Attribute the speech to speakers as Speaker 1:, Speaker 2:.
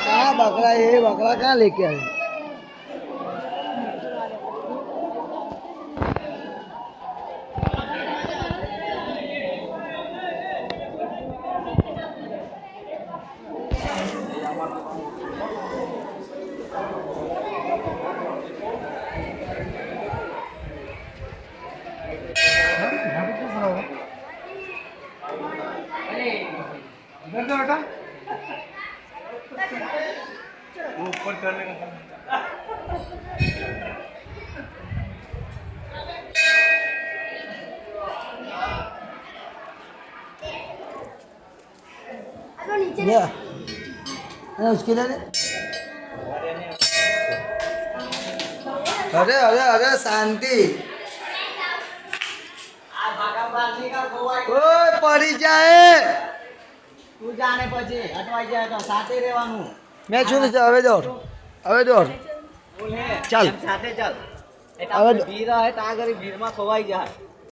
Speaker 1: कहाँ बकरा, ये बकरा कहाँ लेके आए? बेटा ऊपर चढ़ने का उसके लिए अरे अरे अरे शांति ओए पड़ी जाए
Speaker 2: તું જાને પછી અટવાઈ જાય તો સાથે રહેવાનું
Speaker 1: मैं छू नहीं હવે દોર
Speaker 2: બોલે
Speaker 1: ચાલ.
Speaker 2: એમ સાથે ચાલ
Speaker 1: હવે
Speaker 2: ભીડ રહે ત્યાં આગળ ભીડમાં ખોવાઈ જાય